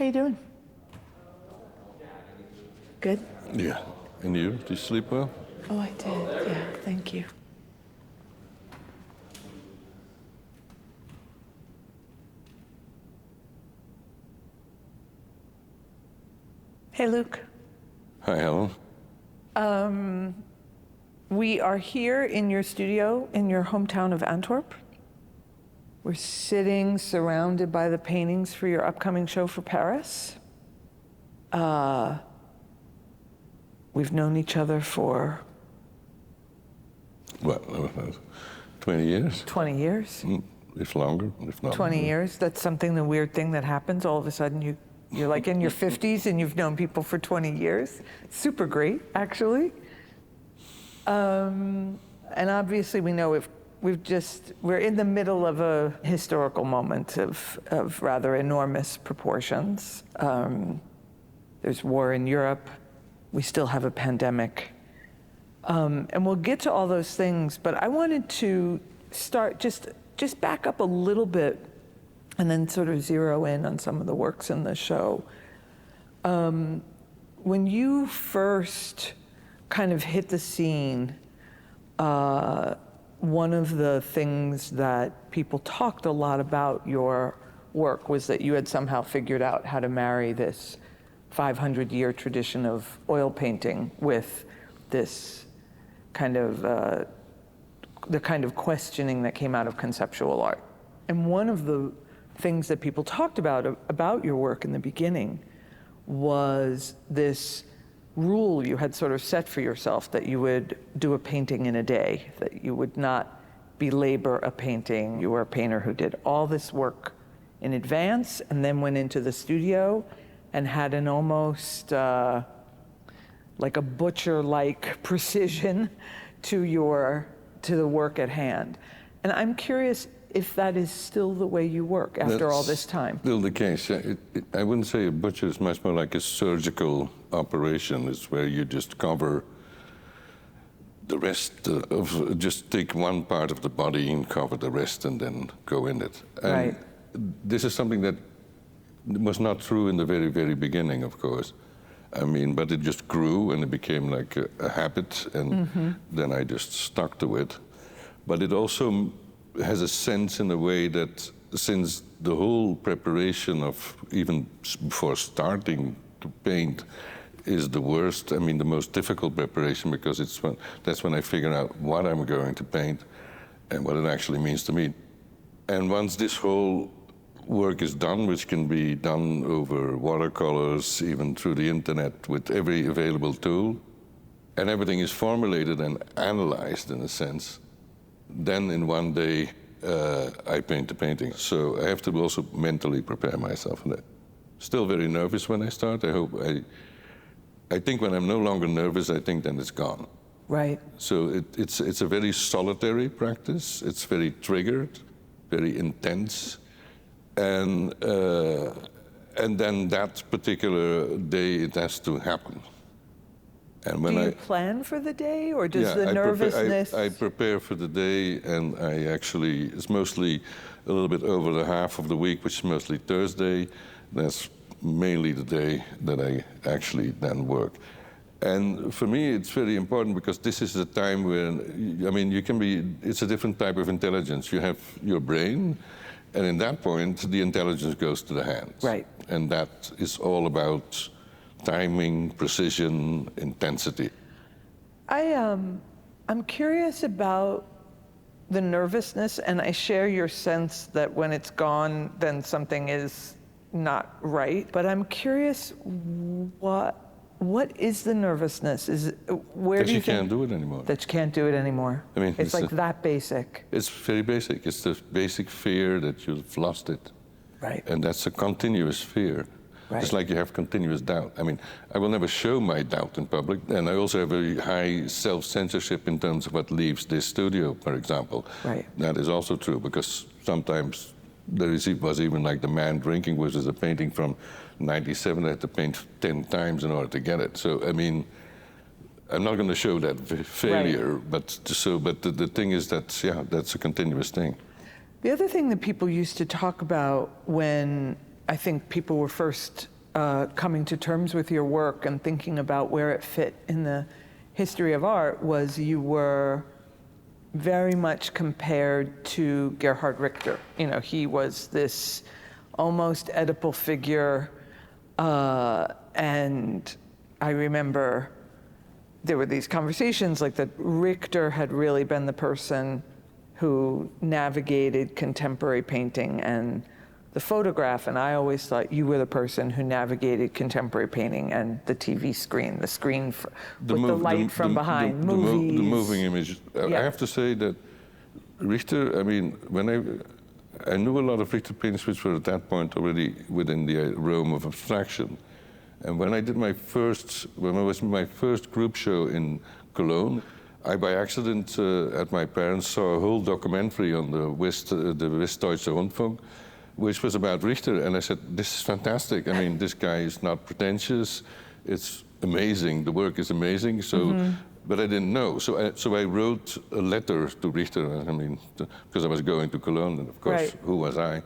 How you doing? Good? Yeah. And you? Did you sleep well? Oh, I did. Yeah, thank you. Hey, Luc. Hi, Helen. We are here in your studio in your hometown of Antwerp. We're sitting surrounded by the paintings for your upcoming show for Paris. We've known each other for... What, 20 years? 20 years. If longer, if not. 20 years. That's something, the weird thing that happens. All of a sudden you're like in your 50s and you've known people for 20 years. Super great, actually. And obviously we know we're in the middle of a historical moment of rather enormous proportions. There's war in Europe. We still have a pandemic. And we'll get to all those things, but I wanted to start, just back up a little bit and then sort of zero in on some of the works in the show. When you first kind of hit the scene, one of the things that people talked a lot about your work was that you had somehow figured out how to marry this 500-year tradition of oil painting with this kind of, the kind of questioning that came out of conceptual art. And one of the things that people talked about your work in the beginning was this rule you had sort of set for yourself that you would do a painting in a day, that you would not belabor a painting. You were a painter who did all this work in advance and then went into the studio and had an almost like a butcher-like precision to the work at hand. And I'm curious if that is still the way you work after all this time. Still the case. I wouldn't say a butcher is much more like a surgical operation. It's where you just cover the rest just take one part of the body and cover the rest and then go in it. And right. This is something that was not true in the very, very beginning, of course. I mean, but it just grew and it became like a habit, and then I just stuck to it. But it also has a sense in a way that since the whole preparation of even before starting to paint is the worst, I mean the most difficult preparation, because that's when I figure out what I'm going to paint and what it actually means to me. And once this whole work is done, which can be done over watercolors, even through the internet with every available tool, and everything is formulated and analyzed in a sense, then in one day I paint the painting. So I have to also mentally prepare myself for that. Still very nervous when I start. I think when I'm no longer nervous, I think then it's gone. Right. So it's a very solitary practice. It's very triggered, very intense. And then that particular day, it has to happen. And when Do you plan for the day, or does the nervousness... I prepare for the day, and it's mostly a little bit over the half of the week, which is mostly Thursday. That's mainly the day that I actually then work. And for me, it's very important because this is a time when, I mean, it's a different type of intelligence. You have your brain, and in that point, the intelligence goes to the hands. Right. And that is all about timing, precision, intensity. I'm curious about the nervousness, and I share your sense that when it's gone, then something is not right. But I'm curious, what is the nervousness? Where do you think... That you can't do it anymore. That you can't do it anymore. I mean, it's like that basic. It's very basic. It's the basic fear that you've lost it. Right. And that's a continuous fear. Right. It's like you have continuous doubt. I mean, I will never show my doubt in public, and I also have a high self-censorship in terms of what leaves this studio, for example. Right. That is also true, because sometimes was even like The Man Drinking, which is a painting from 97. I had to paint 10 times in order to get it. So, I mean, I'm not going to show that failure, right. but the thing is that, yeah, that's a continuous thing. The other thing that people used to talk about when I think people were first coming to terms with your work and thinking about where it fit in the history of art was you were very much compared to Gerhard Richter. You know, he was this almost Oedipal figure, and I remember there were these conversations like that Richter had really been the person who navigated contemporary painting and the photograph, and I always thought you were the person who navigated contemporary painting and the TV screen, the screen with the light from behind, movies. The moving image. Yeah. I have to say that Richter, I mean, when I knew a lot of Richter paintings which were at that point already within the realm of abstraction. And when I was in my first group show in Cologne, I by accident at my parents saw a whole documentary on the Westdeutsche Rundfunk, which was about Richter, and I said, this is fantastic. I mean, this guy is not pretentious. It's amazing. The work is amazing. So, but I didn't know. So I wrote a letter to Richter. I mean, because I was going to Cologne, and of course, right. Who was I?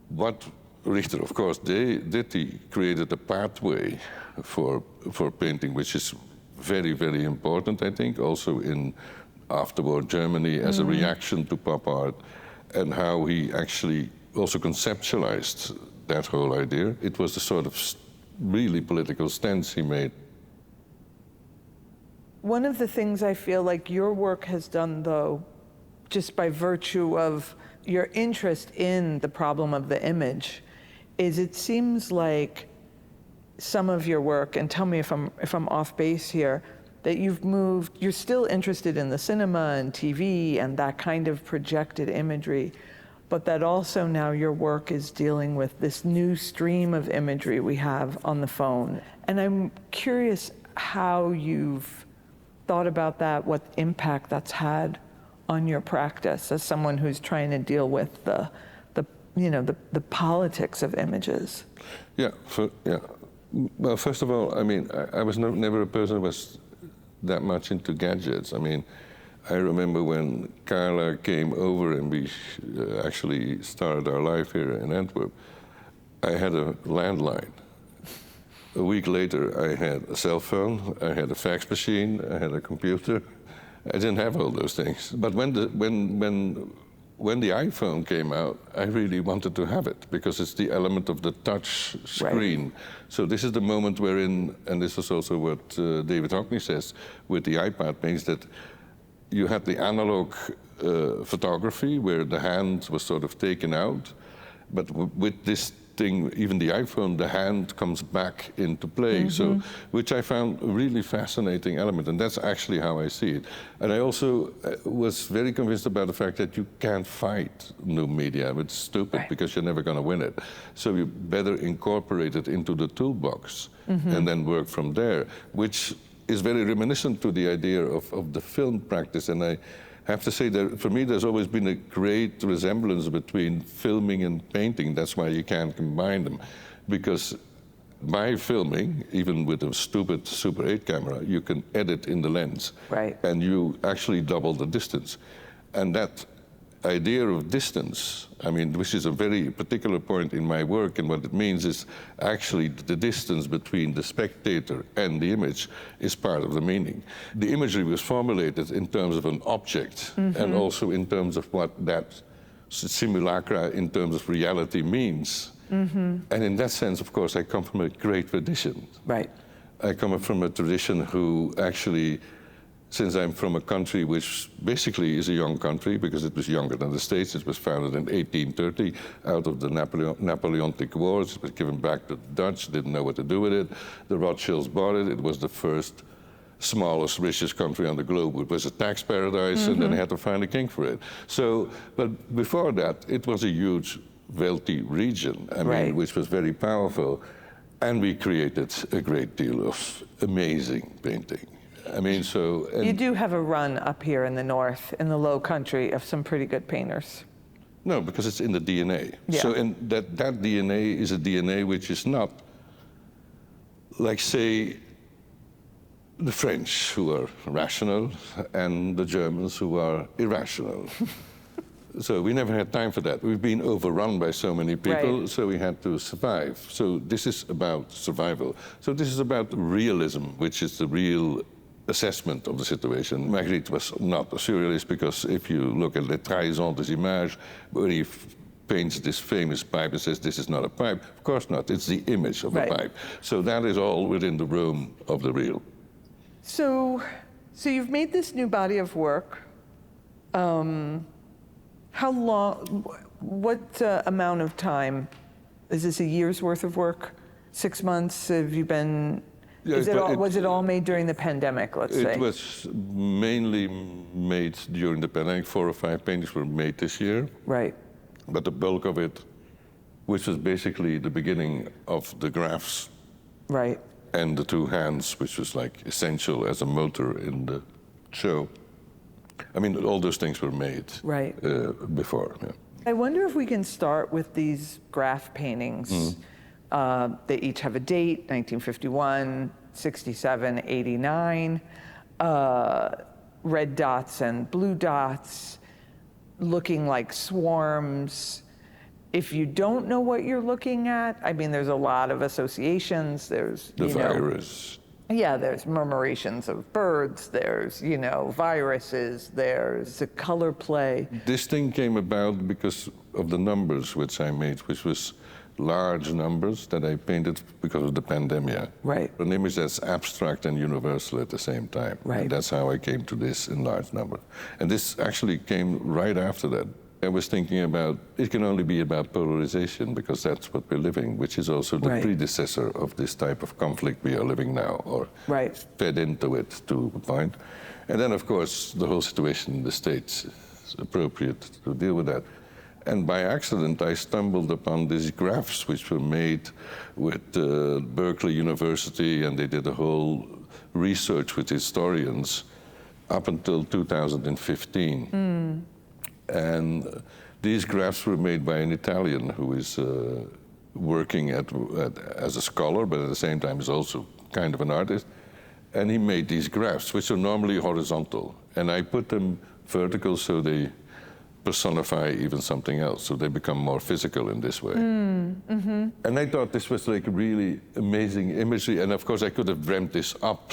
What Richter, of course, he created a pathway for painting, which is very, very important, I think, also in afterward Germany as a reaction to pop art, and how he actually also conceptualized that whole idea. It was the sort of really political stance he made. One of the things I feel like your work has done, though, just by virtue of your interest in the problem of the image, is it seems like some of your work, and tell me if I'm off base here, that you're still interested in the cinema and TV and that kind of projected imagery, but that also now your work is dealing with this new stream of imagery we have on the phone. And I'm curious how you've thought about that, what impact that's had on your practice as someone who's trying to deal with the politics of images. Yeah. Well, first of all, I mean, I was never a person who was that much into gadgets. I mean, I remember when Carla came over and we actually started our life here in Antwerp, I had a landline. A week later, I had a cell phone, I had a fax machine, I had a computer. I didn't have all those things. But when the iPhone came out, I really wanted to have it because it's the element of the touch screen. Right. So this is the moment wherein, and this is also what David Hockney says with the iPad, means that you had the analog photography where the hand was sort of taken out, but with this thing, even the iPhone, the hand comes back into play. So, which I found a really fascinating element, and that's actually how I see it. And I also was very convinced about the fact that you can't fight new media. It's stupid because you're never going to win it. So you better incorporate it into the toolbox and then work from there, which is very reminiscent to the idea of the film practice. And I have to say that for me, there's always been a great resemblance between filming and painting. That's why you can't combine them. Because by filming, even with a stupid Super 8 camera, you can edit in the lens. Right. And you actually double the distance. And that idea of distance, I mean, which is a very particular point in my work, and what it means is actually the distance between the spectator and the image is part of the meaning. The imagery was formulated in terms of an object and also in terms of what that simulacra in terms of reality means. And in that sense, of course, I come from a great tradition. Right. I come from a tradition who actually, since I'm from a country which basically is a young country because it was younger than the States. It was founded in 1830 out of the Napoleonic Wars. It was given back to the Dutch, didn't know what to do with it. The Rothschilds bought it. It was the first smallest, richest country on the globe. It was a tax paradise, and then they had to find a king for it. So, but before that, it was a huge, wealthy region, I mean, which was very powerful. And we created a great deal of amazing painting. I mean, so... You do have a run up here in the north, in the low country, of some pretty good painters. No, because it's in the DNA. Yeah. So and that DNA is a DNA which is not, like, say, the French, who are rational, and the Germans, who are irrational. So we never had time for that. We've been overrun by so many people, Right. so we had to survive. So this is about survival. So this is about realism, which is the real assessment of the situation. Magritte was not a surrealist because if you look at Les Trahisons des Images, where he paints this famous pipe and says, this is not a pipe. Of course not, it's the image of Right. a pipe. So that is all within the realm of the real. So you've made this new body of work. How long, what amount of time? Is this a year's worth of work? 6 months? Have you been, Yeah, was it all made during the pandemic, let's say? It was mainly made during the pandemic. 4 or 5 paintings were made this year. Right. But the bulk of it, which was basically the beginning of the graphs Right. and the 2 hands, which was like essential as a motor in the show. I mean, all those things were made Right. before. Yeah. I wonder if we can start with these graph paintings. They each have a date, 1951, 67, 89, red dots and blue dots, looking like swarms. If you don't know what you're looking at, I mean, there's a lot of associations. There's, The virus. Yeah, there's murmurations of birds, there's, viruses, there's a color play. This thing came about because of the numbers which I made, which was large numbers that I painted because of the pandemic. Right. An image that's abstract and universal at the same time. Right. And that's how I came to this in large number. And this actually came right after that. I was thinking about, it can only be about polarization because that's what we're living, which is also the Right. predecessor of this type of conflict we are living now, or Right. fed into it to a point. And then, of course, the whole situation in the States is appropriate to deal with that. And by accident, I stumbled upon these graphs which were made with Berkeley University, and they did a whole research with historians up until 2015. And these graphs were made by an Italian who is working as a scholar, but at the same time is also kind of an artist. And he made these graphs, which are normally horizontal. And I put them vertical so they personify even something else, so they become more physical in this way. And I thought this was like really amazing imagery, and of course I could have dreamt this up,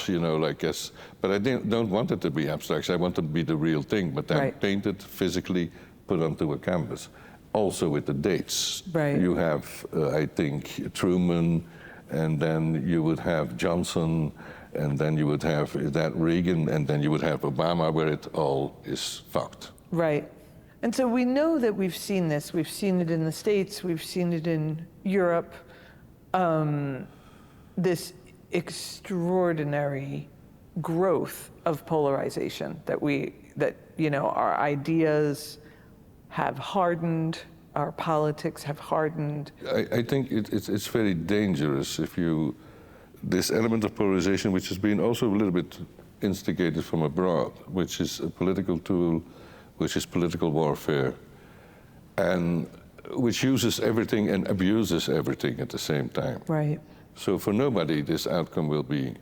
but I don't want it to be abstraction, I want it to be the real thing, but then Right. painted, physically, put onto a canvas. Also with the dates. Right. You have, I think, Truman, and then you would have Johnson, and then you would have that Reagan, and then you would have Obama, where it all is fucked. Right. And so we know that we've seen this. We've seen it in the States. We've seen it in Europe. This extraordinary growth of polarization that our ideas have hardened, our politics have hardened. I think it's very dangerous if this element of polarization, which has been also a little bit instigated from abroad, which is a political tool, which is political warfare, and which uses everything and abuses everything at the same time. Right. So for nobody, this outcome will be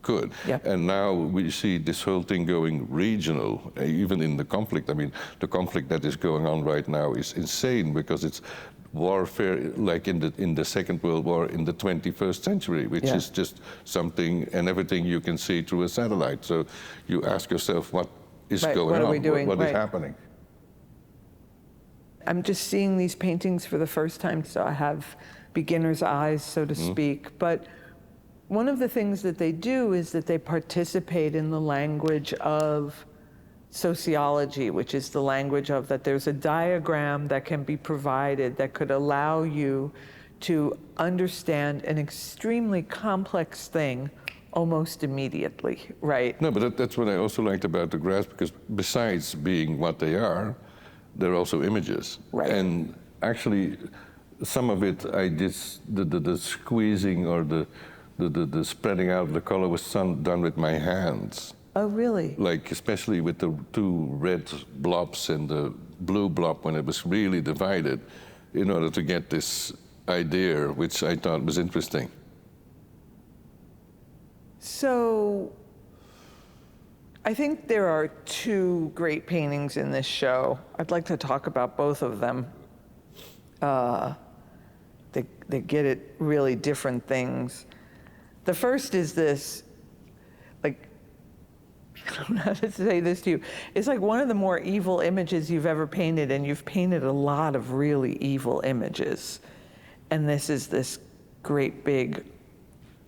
good. Yep. And now we see this whole thing going regional, even in the conflict. I mean, the conflict that is going on right now is insane because it's warfare like in the Second World War in the 21st century, which Yeah. is just something and everything you can see through a satellite. So you ask yourself, what is Right, going what are on? we doing? What is Right. happening? I'm just seeing these paintings for the first time, so I have beginner's eyes, so to speak. But one of the things that they do is that they participate in the language of sociology, which is the language of that there's a diagram that can be provided that could allow you to understand an extremely complex thing almost immediately, right? No, but that's what I also liked about the graphs, because besides being what they are, they're also images. Right. And actually, some of it I did, the squeezing or the spreading out of the color was done with my hands. Oh, really? Like especially with the 2 red blobs and the blue blob when it was really divided, in order to get this idea, which I thought was interesting. So, I think there are two great paintings in this show. I'd like to talk about both of them. They get at really different things. The first is this, like, I don't know how to say this to you. It's like one of the more evil images you've ever painted, and you've painted a lot of really evil images. And this is this great big,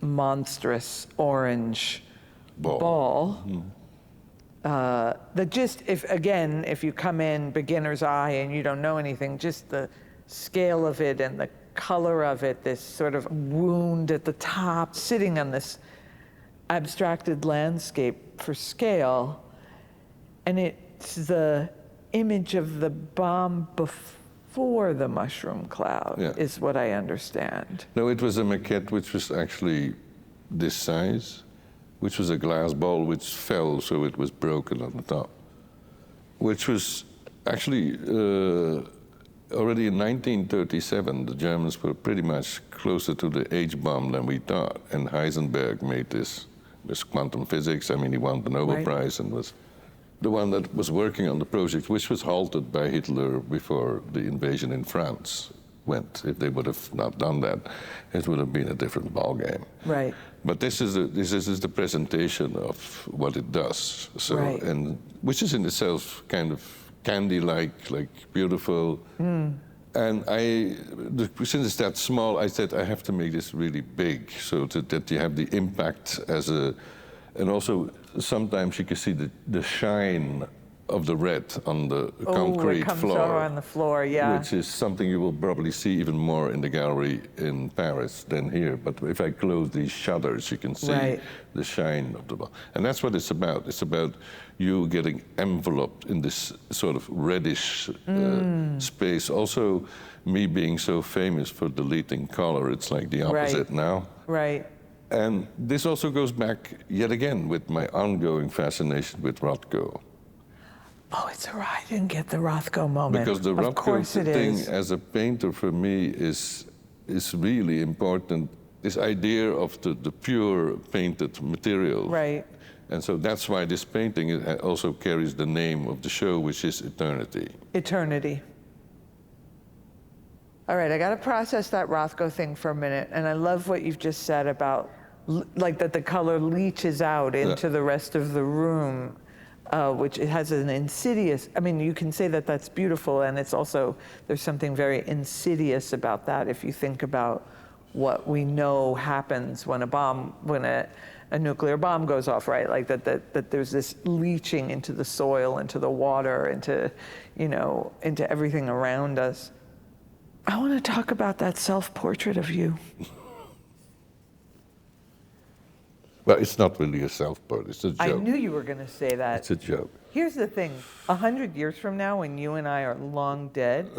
monstrous orange ball. That just, if you come in beginner's eye and you don't know anything, just the scale of it and the color of it, this sort of wound at the top, sitting on this abstracted landscape for scale. And it's the image of the bomb before the mushroom cloud, is what I understand. No, it was a maquette which was actually this size, which was a glass ball which fell, so it was broken on the top, which was actually already in 1937, the Germans were pretty much closer to the H-bomb than we thought, and Heisenberg made this with quantum physics. I mean, he won the Nobel Prize and was the one that was working on the project, which was halted by Hitler before the invasion in France went. If they would have not done that, it would have been a different ballgame. Right. But this is the presentation of what it does. So, and which is in itself kind of candy-like, like beautiful. And since it's that small, I said I have to make this really big so that you have the impact as a, and also sometimes you can see the shine of the red on the concrete it comes floor. over on the floor, Which is something you will probably see even more in the gallery in Paris than here. But if I close these shutters, you can see the shine of the ball. And that's what it's about. It's about you getting enveloped in this sort of reddish space. Also, me being so famous for deleting color, it's like the opposite now. Right. And this also goes back yet again with my ongoing fascination with Rothko. Oh, I didn't get the Rothko moment. Because the Rothko thing as a painter for me is really important. This idea of the pure painted material. Right. And so that's why this painting also carries the name of the show, which is Eternity. Eternity. All right, I got to process that Rothko thing for a minute. And I love what you've just said about, like, that the color leaches out into the rest of the room. Which it has an insidious, I mean, you can say that that's beautiful, and it's also, there's something very insidious about that if you think about what we know happens when a nuclear bomb goes off, right? Like that there's this leaching into the soil, into the water, into everything around us. I want to talk about that self-portrait of you. Well, it's not really a self-portrait, it's a joke. I knew you were going to say that. It's a joke. Here's the thing, 100 years from now, when you and I are long dead,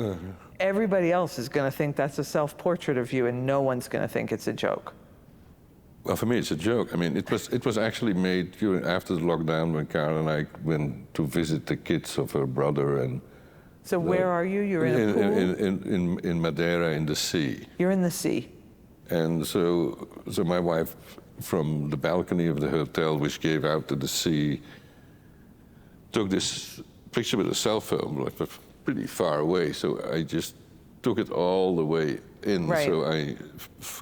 everybody else is going to think that's a self-portrait of you, and no one's going to think it's a joke. Well, for me, it's a joke. I mean, it was actually made after the lockdown when Carol and I went to visit the kids of her brother. And so where are you? You're in a pool? In Madeira, in the sea. You're in the sea. And so my wife, from the balcony of the hotel, which gave out to the sea, took this picture with a cell phone, like pretty far away. So I just took it all the way in, so I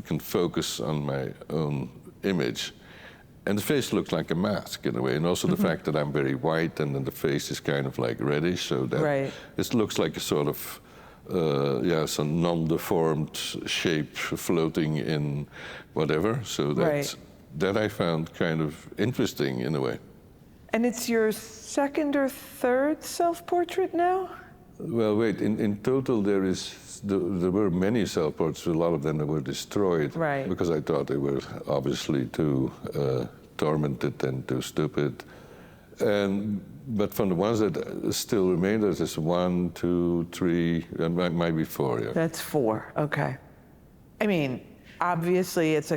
can focus on my own image. And the face looks like a mask in a way, and also the fact that I'm very white, and then the face is kind of like reddish, so that it looks like a sort of some non-deformed shape floating in whatever. So that I found kind of interesting in a way. And it's your second or third self-portrait now? Well, wait, in total there were many self-portraits, a lot of them that were destroyed. Because I thought they were obviously too tormented and too stupid. But from the ones that still remain, there's 1, 2, 3, and might be 4, yeah. That's 4, okay. I mean, obviously it's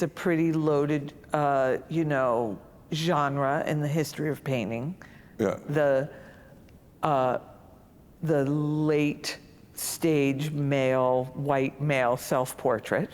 a pretty loaded, genre in the history of painting. Yeah. The late stage white male self-portrait.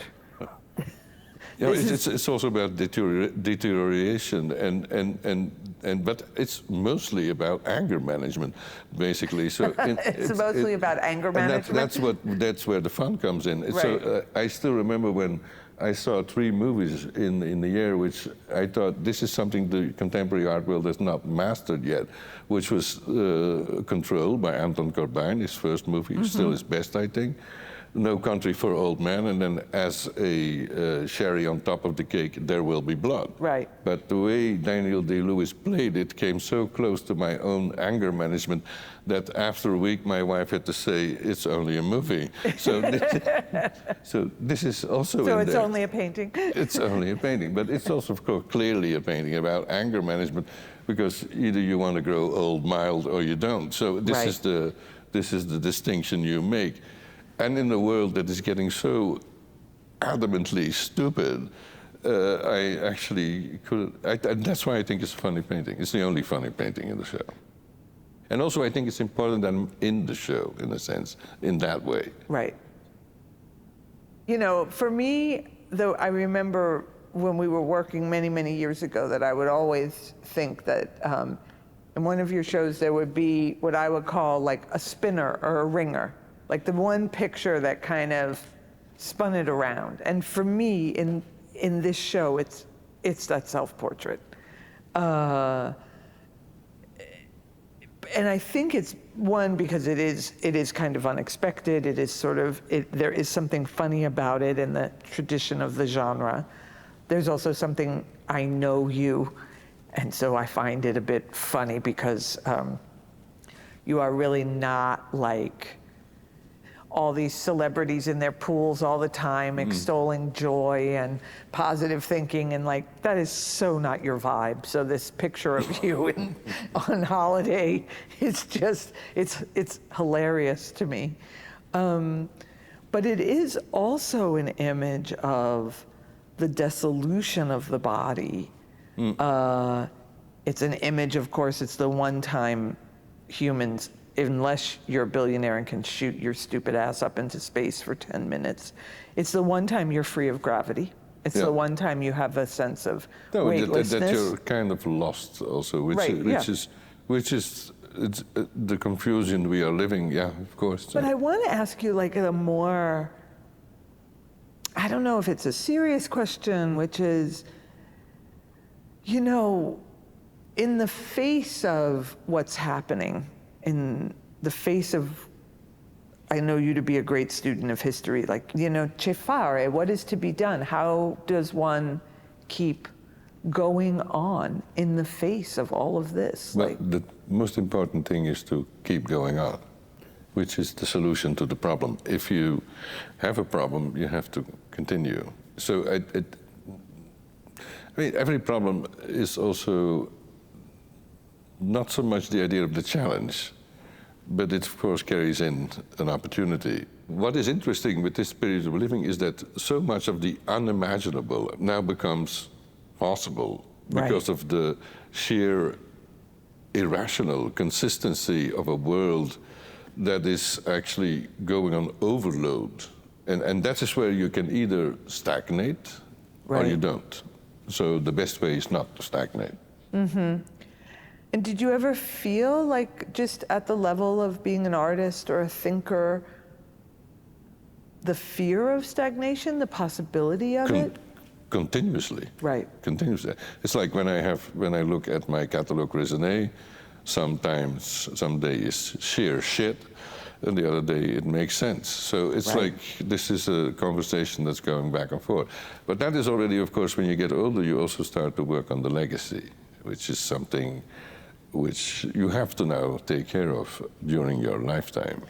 Yeah, it's also about deterioration, and But it's mostly about anger management, basically. So it's mostly about anger management. And that's where the fun comes in. Right. So I still remember when I saw 3 movies in the year, which I thought this is something the contemporary art world has not mastered yet, which was Control by Anton Corbijn, his first movie, still his best, I think. No Country for Old Men, and then as a cherry on top of the cake, There Will Be Blood. Right. But the way Daniel Day-Lewis played it came so close to my own anger management that after a week my wife had to say, it's only a movie. So this is also So in it's there. only a painting? It's only a painting, but it's also, of course, clearly a painting about anger management, because either you want to grow old, mild, or you don't. So this is the distinction you make. And in a world that is getting so adamantly stupid, I actually could. And that's why I think it's a funny painting. It's the only funny painting in the show. And also, I think it's important that I'm in the show, in a sense, in that way. Right. You know, for me, though, I remember when we were working many, many years ago that I would always think that in one of your shows there would be what I would call like a spinner or a ringer. Like the one picture that kind of spun it around. And for me, in this show, it's that self-portrait. And I think it's one because it is kind of unexpected. It is sort of, there is something funny about it in the tradition of the genre. There's also something, I know you, and so I find it a bit funny because you are really not like all these celebrities in their pools all the time, extolling joy and positive thinking, and like, that is so not your vibe. So this picture of you on holiday is just, it's hilarious to me. But it is also an image of the dissolution of the body. It's an image, of course, it's the one time humans, unless you're a billionaire and can shoot your stupid ass up into space for 10 minutes, it's the one time you're free of gravity. It's the one time you have a sense of weightlessness. That you're kind of lost also, which is it's, the confusion we are living, of course. But I want to ask you like a more, I don't know if it's a serious question, which is, you know, in the face of what's happening, in the face of, I know you to be a great student of history, like, you know, che fare, what is to be done? How does one keep going on in the face of all of this? Well, the most important thing is to keep going on, which is the solution to the problem. If you have a problem, you have to continue. So I mean, every problem is also not so much the idea of the challenge, but it of course carries in an opportunity. What is interesting with this period of living is that so much of the unimaginable now becomes possible because of the sheer irrational consistency of a world that is actually going on overload. And that is where you can either stagnate or you don't. So the best way is not to stagnate. And did you ever feel like, just at the level of being an artist or a thinker, the fear of stagnation, the possibility of it? Continuously. Right. Continuously. It's like when I look at my catalogue raisonné, sometimes, some day is sheer shit, and the other day it makes sense. So it's like, this is a conversation that's going back and forth. But that is already, of course, when you get older, you also start to work on the legacy, which is something which you have to now take care of during your lifetime.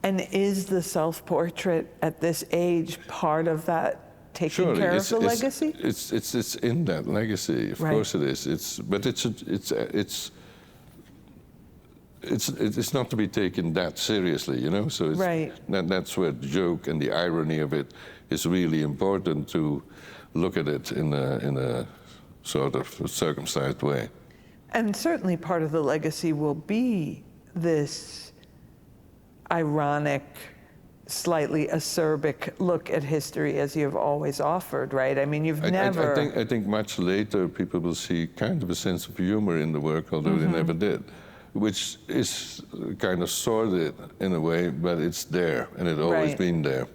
And is the self-portrait at this age part of that taking care of the legacy? It's in that legacy, of course it is. But it's not to be taken that seriously, you know. So that's where the joke and the irony of it is really important, to look at it in a sort of circumcised way. And certainly part of the legacy will be this ironic slightly acerbic look at history as you've always offered, right? I mean, you've never... I think much later people will see kind of a sense of humor in the work, although they never did, which is kind of sordid in a way, but it's there, and it's always been there.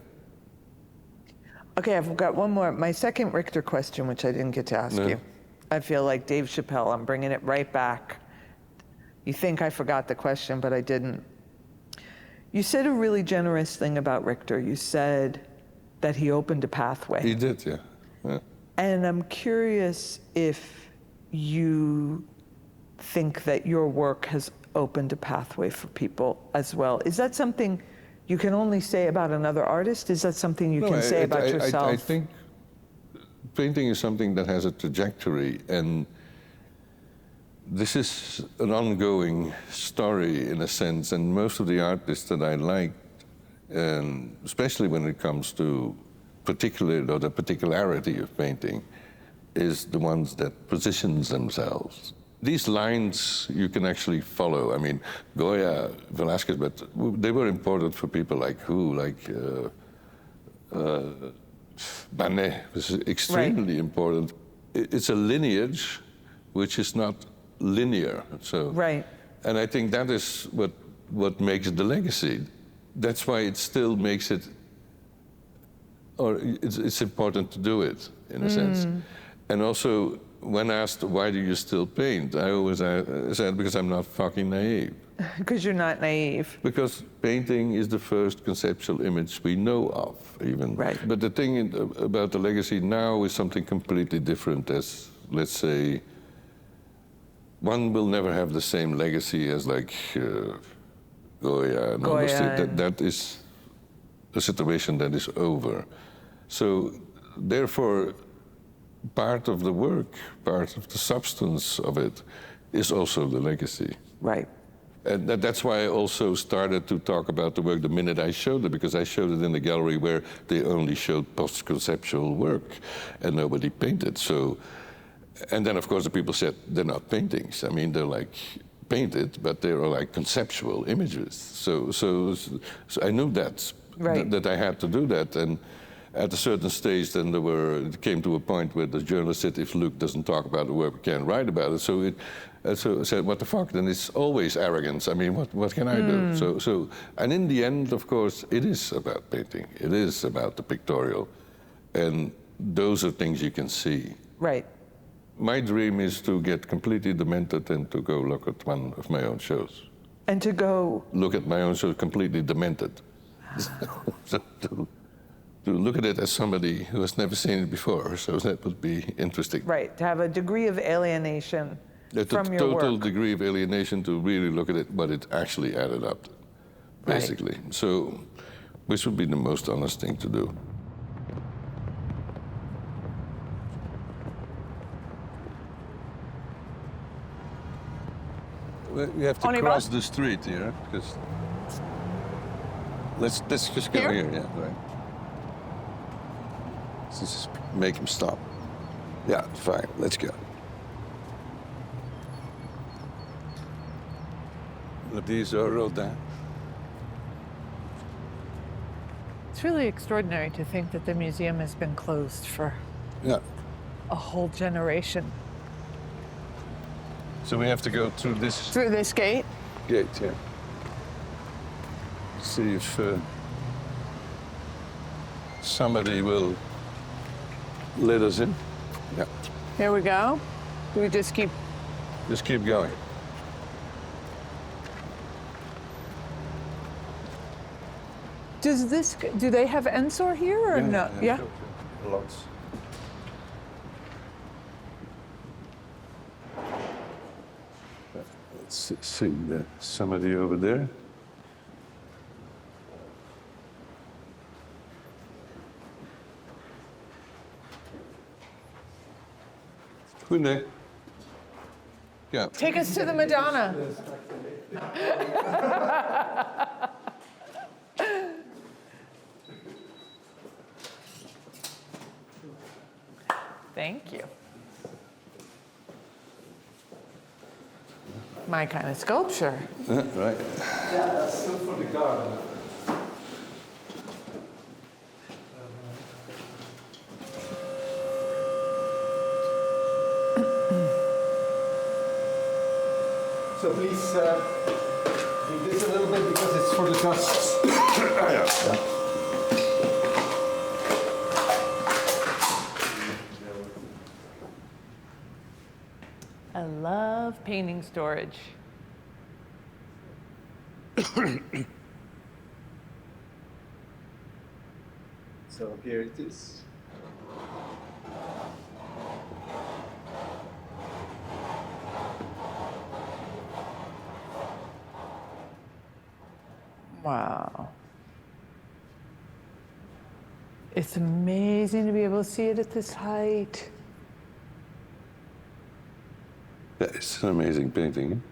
Okay, I've got one more. My second Richter question, which I didn't get to ask you. I feel like Dave Chappelle, I'm bringing it right back. You think I forgot the question, but I didn't. You said a really generous thing about Richter. You said that he opened a pathway. He did, yeah. And I'm curious if you think that your work has opened a pathway for people as well. Is that something you can only say about another artist? Is that something you can say about yourself? I think painting is something that has a trajectory, and this is an ongoing story in a sense, and most of the artists that I liked, and especially when it comes to the particularity of painting, is the ones that positions themselves. These lines you can actually follow. I mean, Goya, Velázquez, but they were important for people like who? Like Manet was extremely important. It's a lineage which is not linear. So, and I think that is what makes the legacy. That's why it still makes it, or it's important to do it in a sense. And also, when asked, why do you still paint? I always said, because I'm not fucking naive. Because you're not naive. Because painting is the first conceptual image we know of, even. But the thing about the legacy now is something completely different as, let's say, one will never have the same legacy as like Goya and all those things. That is a situation that is over. So, therefore, part of the work, part of the substance of it, is also the legacy. And that's why I also started to talk about the work the minute I showed it, because I showed it in a gallery where they only showed post-conceptual work and nobody painted. So, and then of course the people said, they're not paintings. I mean, they're like painted, but they're like conceptual images. So I knew that I had to do that. And at a certain stage, then it came to a point where the journalist said, if Luc doesn't talk about the work, we can't write about it. So I said, what the fuck? Then it's always arrogance. I mean, what can I do? And in the end, of course, it is about painting. It is about the pictorial. And those are things you can see. My dream is to get completely demented and to go look at one of my own shows. And to go... Look at my own shows completely demented. To look at it as somebody who has never seen it before, so that would be interesting. To have a degree of alienation from your work. A total degree of alienation to really look at it, what it actually added up to, basically. So, which would be the most honest thing to do. We have to cross the street here, because let's just go here, right. Let's just make him stop. Yeah, fine, let's go. These are Rodin. It's really extraordinary to think that the museum has been closed for a whole generation. So we have to go through this... Through this gate? Gate, yeah. See if somebody will let us in. Yeah. Here we go. Do we just keep... Just keep going. Do they have Ensor here or no? Yeah. Lots. Let's see, there's somebody over there. Good day. Yeah. Take us to the Madonna. Thank you. My kind of sculpture. Right. Yeah, that's still for the garden. So please do this a little bit because it's for the dust. I love painting storage. So here it is. Wow. It's amazing to be able to see it at this height. It's an amazing painting.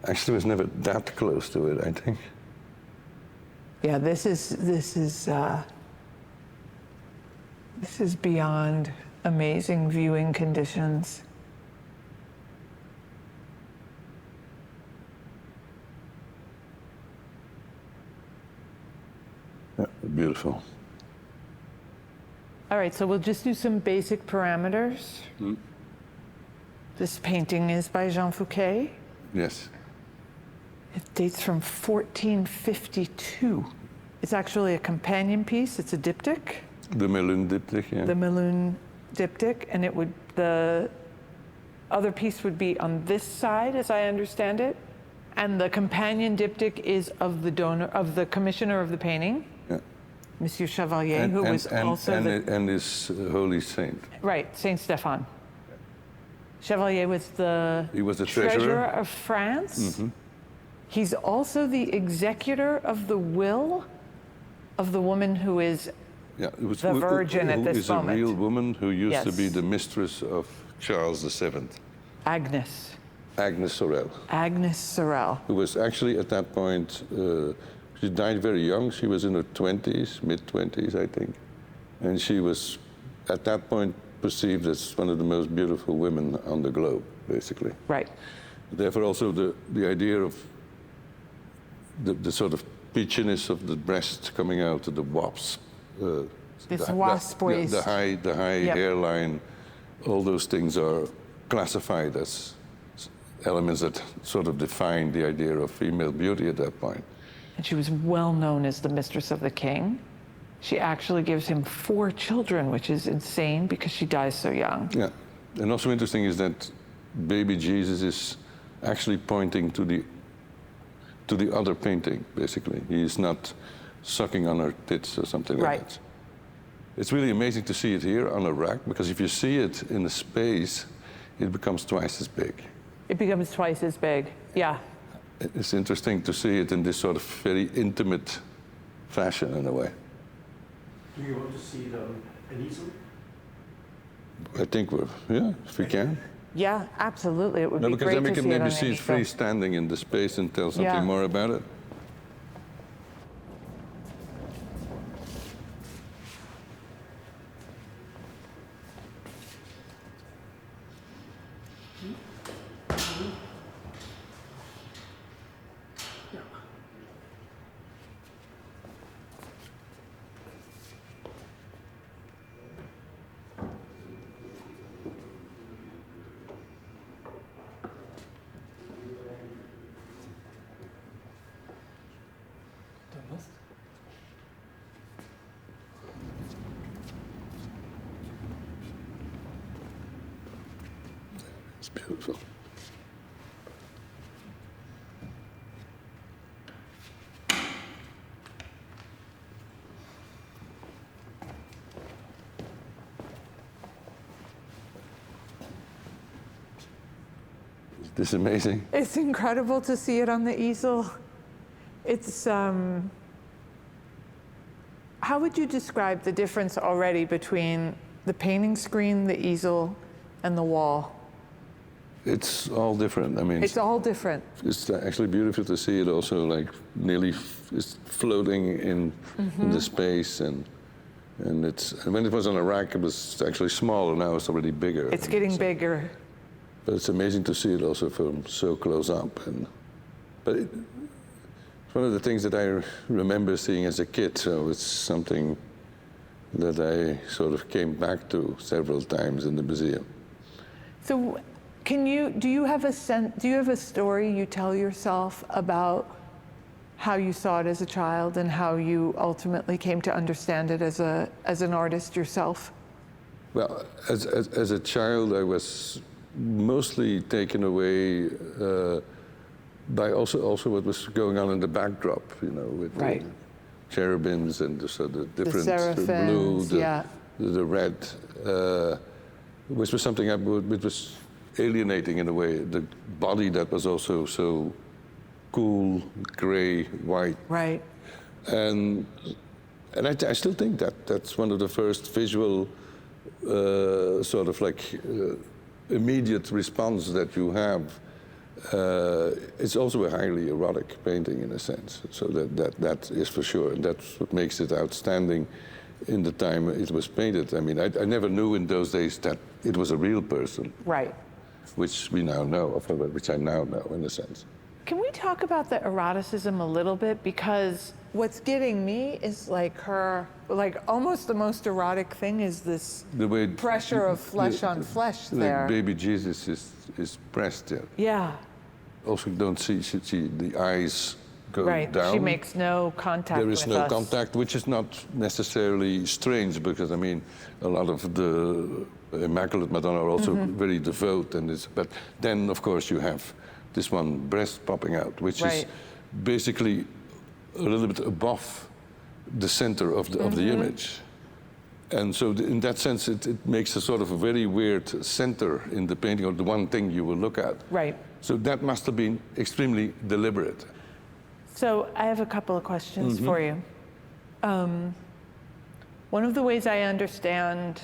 Actually, I was never that close to it, I think. Yeah, this is beyond amazing viewing conditions. Yeah, beautiful. All right, so we'll just do some basic parameters. This painting is by Jean Fouquet. Yes. It dates from 1452. It's actually a companion piece. It's a diptych. The Melun diptych, yeah. The Melun diptych, and the other piece would be on this side, as I understand it, and the companion diptych is of the donor, of the commissioner of the painting, Yeah. Monsieur Chevalier, who was also and his holy saint. right, Saint Stephan. Chevalier was He was the treasurer treasurer of France. Mm-hmm. He's also the executor of the will of the woman who is Yeah, it was the virgin at this moment. Who is a real woman who used to be Yes. the mistress of Charles VII, Agnes. Agnes Sorel, Agnes Sorel. who was actually at that point, she died very young. She was in her 20s, mid-20s, I think. And she was, at that point, perceived as one of the most beautiful women on the globe, basically. Right. Therefore, also the idea of the sort of peachiness of the breast coming out of the wasp. This wasp waist. The high Yep. hairline, all those things are classified as elements that sort of define the idea of female beauty at that point. And she was well known as the mistress of the king. She actually gives him 4 children, which is insane because she dies so young. Yeah, and also interesting is that baby Jesus is actually pointing to the other painting, basically. He is not sucking on her tits or something like Right. that. It's really amazing to see it here on a rack, because if you see it in a space, it becomes twice as big. It becomes twice as big. Yeah. It's interesting to see it in this sort of very intimate fashion, in a way. Do you want to see it on an easel? I think if we can. Yeah, absolutely. It would No, be because great then we to can see it maybe on see an it easel. freestanding in the space and tell something Yeah. more about it. It's beautiful. Is this amazing? It's incredible to see it on the easel. It's, how would you describe the difference already between the painting screen, the easel, and the wall? It's all different. I mean, It's all different. it's actually beautiful to see it also like nearly it's floating in the space, and when it was on a rack, it was actually smaller. Now it's already bigger. It's getting bigger. But it's amazing to see it also from so close up. But it's one of the things that I remember seeing as a kid. So it's something that I sort of came back to several times in the museum. So Do you have a story you tell yourself about how you saw it as a child and how you ultimately came to understand it as an artist yourself? Well, as a child, I was mostly taken away by also what was going on in the backdrop, with right. the cherubims and the different Seraphims, the blue, yeah. the red, which was something which was alienating in a way. The body that was also so cool, gray, white. Right. And I still think that's one of the first visual sort of like immediate response that you have. It's also a highly erotic painting in a sense, so that is for sure, and that's what makes it outstanding in the time it was painted. I mean, I never knew in those days that it was a real person. Right. Which we now know, which I now know in a sense. Can we talk about the eroticism a little bit? Because what's getting me is like her, like almost the most erotic thing is this the way pressure of flesh on flesh there. Like baby Jesus is pressed there. Yeah. Also, don't see the eyes go right. down. She makes no contact with us. There is no contact, which is not necessarily strange, because I mean, a lot of the Immaculate Madonna are also very devout, but then of course you have this one breast popping out, which is basically a little bit above the center of the image. And so in that sense, it makes a sort of a very weird center in the painting, or the one thing you will look at. Right. So that must have been extremely deliberate. So I have a couple of questions for you. One of the ways I understand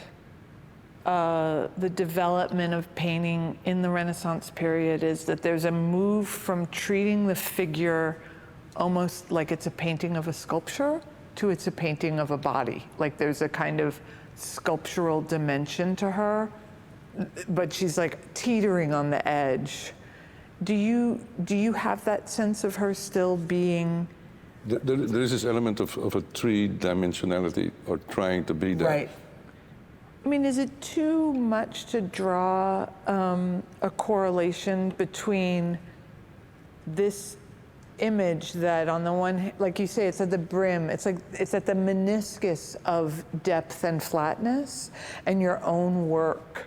the development of painting in the Renaissance period is that there's a move from treating the figure almost like it's a painting of a sculpture to it's a painting of a body. Like there's a kind of sculptural dimension to her, but she's like teetering on the edge. Do you have that sense of her still being? There is this element of a three-dimensionality, or trying to be that. Right. I mean, is it too much to draw a correlation between this image that on the one hand, like you say, it's at the brim, it's at the meniscus of depth and flatness, and your own work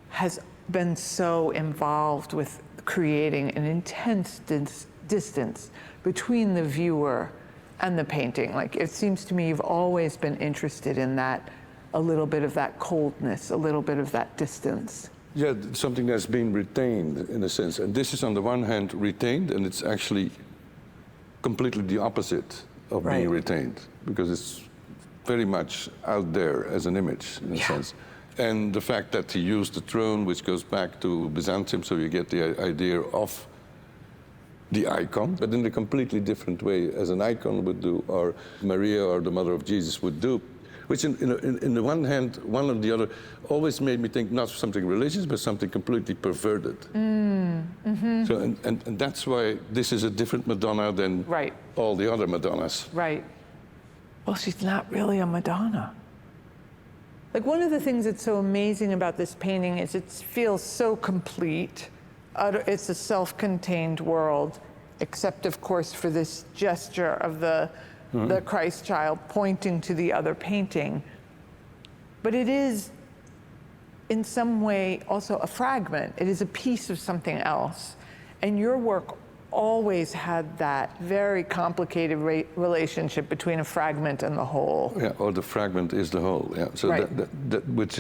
has been so involved with creating an intense distance between the viewer and the painting. Like, it seems to me you've always been interested in that, a little bit of that coldness, a little bit of that distance. Yeah, something that's been retained in a sense. And this is on the one hand retained, and it's actually completely the opposite of being retained, because it's very much out there as an image in a sense. And the fact that he used the throne, which goes back to Byzantium, so you get the idea of the icon, but in a completely different way as an icon would do, or Maria or the Mother of Jesus would do. Which in the one hand, one or the other, always made me think not something religious, but something completely perverted. So, and that's why this is a different Madonna than all the other Madonnas. Right. Well, she's not really a Madonna. Like, one of the things that's so amazing about this painting is it feels so complete. It's a self-contained world, except, of course, for this gesture of the Christ child pointing to the other painting. But it is, in some way, also a fragment. It is a piece of something else. And your work always had that very complicated relationship between a fragment and the whole. Yeah, or the fragment is the whole. Yeah. So that which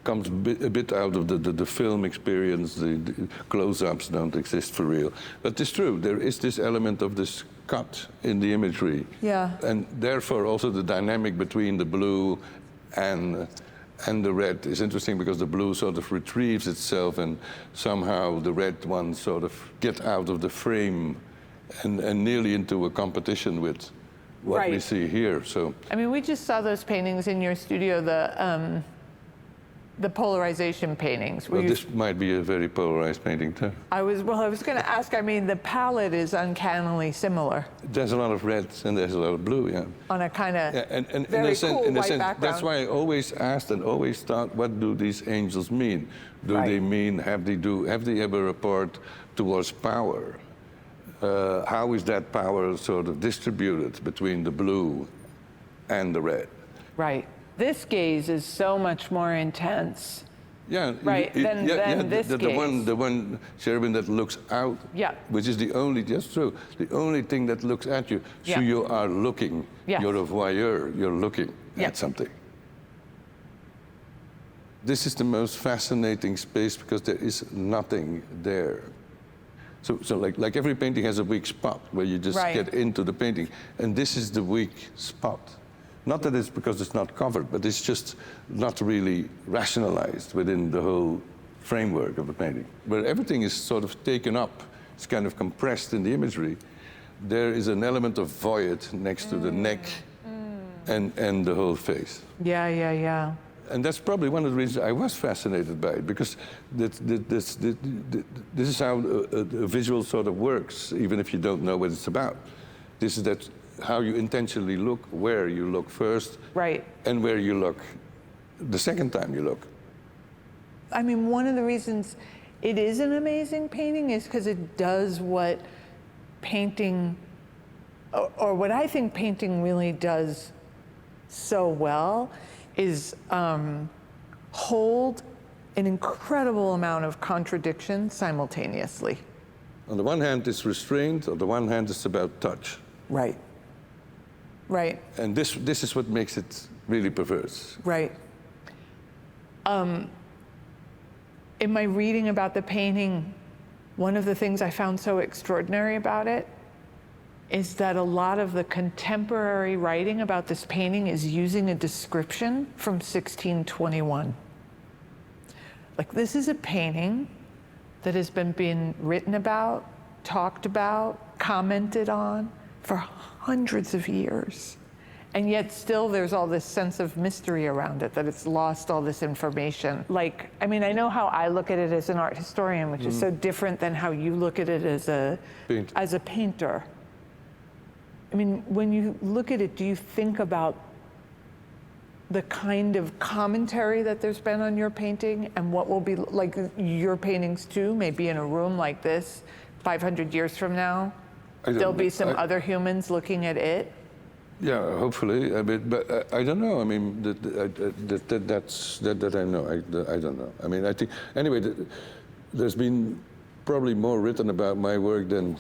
comes a bit out of the film experience. The close-ups don't exist for real. But it's true, there is this element of this cut in the imagery. Yeah. And therefore also the dynamic between the blue and the red is interesting, because the blue sort of retrieves itself, and somehow the red ones sort of get out of the frame and nearly into a competition with what we see here. So, I mean, we just saw those paintings in your studio, the polarization paintings. Well, this might be a very polarized painting too. I was going to ask, I mean, the palette is uncannily similar There's a lot of red and there's a lot of blue, yeah. on a kind of And very in a sense, cool white background. that's why I always asked and always thought, what do these angels mean? Do Right. they mean, have they ever report towards power? How is that power sort of distributed between the blue and the red? Right. This gaze is so much more intense. Yeah, Right, than this the gaze. one cherubim that looks out, Yeah. which is the only, that's true, the only thing that looks at you. So Yeah. you are looking, Yes. you're a voyeur, you're looking Yeah. at something. This is the most fascinating space because there is nothing there. So like every painting has a weak spot where you just Right. get into the painting, and this is the weak spot. Not that it's because it's not covered, but it's just not really rationalized within the whole framework of the painting. Where everything is sort of taken up, it's kind of compressed in the imagery, there is an element of void next to the neck and the whole face. Yeah, yeah, yeah. And that's probably one of the reasons I was fascinated by it, because this is how a visual sort of works, even if you don't know what it's about. This is how you intentionally look, where you look first, Right. and where you look the second time you look. I mean, one of the reasons it is an amazing painting is because it does what painting, or what I think painting really does so well, is hold an incredible amount of contradiction simultaneously. On the one hand, it's restrained. On the one hand, it's about touch. Right. Right. And this is what makes it really perverse. Right. In my reading about the painting, one of the things I found so extraordinary about it is that a lot of the contemporary writing about this painting is using a description from 1621. Like, this is a painting that has been being written about, talked about, commented on for hundreds of years. And yet still there's all this sense of mystery around it, that it's lost all this information. Like, I mean, I know how I look at it as an art historian, which is so different than how you look at it as a painter. I mean, when you look at it, do you think about the kind of commentary that there's been on your painting and what will be like your paintings too, maybe in a room like this, 500 years from now? There'll be some other humans looking at it? Yeah, hopefully. I mean, but I don't know. I mean, that I know. I don't know. I mean, I think, anyway, there's been probably more written about my work than,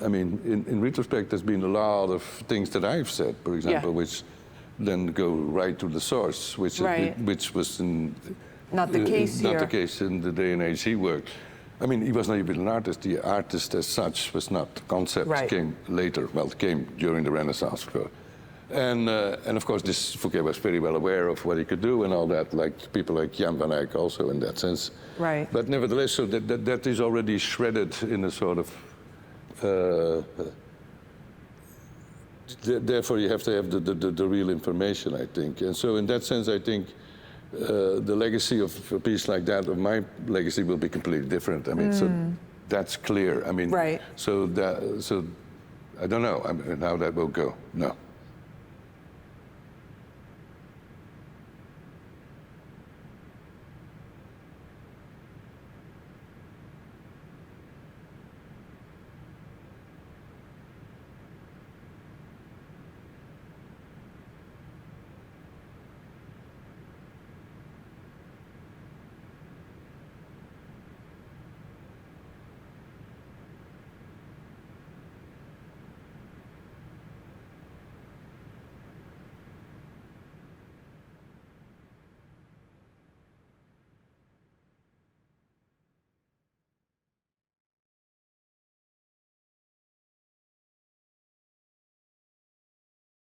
I mean, in retrospect, there's been a lot of things that I've said, for example, which then go right to the source, which was not the case here. Not the case in the day and age he worked. I mean, he was not even an artist. The artist as such was not. The concept came later. Well, it came during the Renaissance, of course. And of course, this Fouquet was very well aware of what he could do and all that, like people like Jan van Eyck also in that sense. Right. But nevertheless, so that is already shredded in a sort of. Therefore, you have to have the real information, I think. And so in that sense, I think the legacy of a piece like that, of my legacy, will be completely different. I mean, so that's clear. I mean, so I don't know how that will go. No.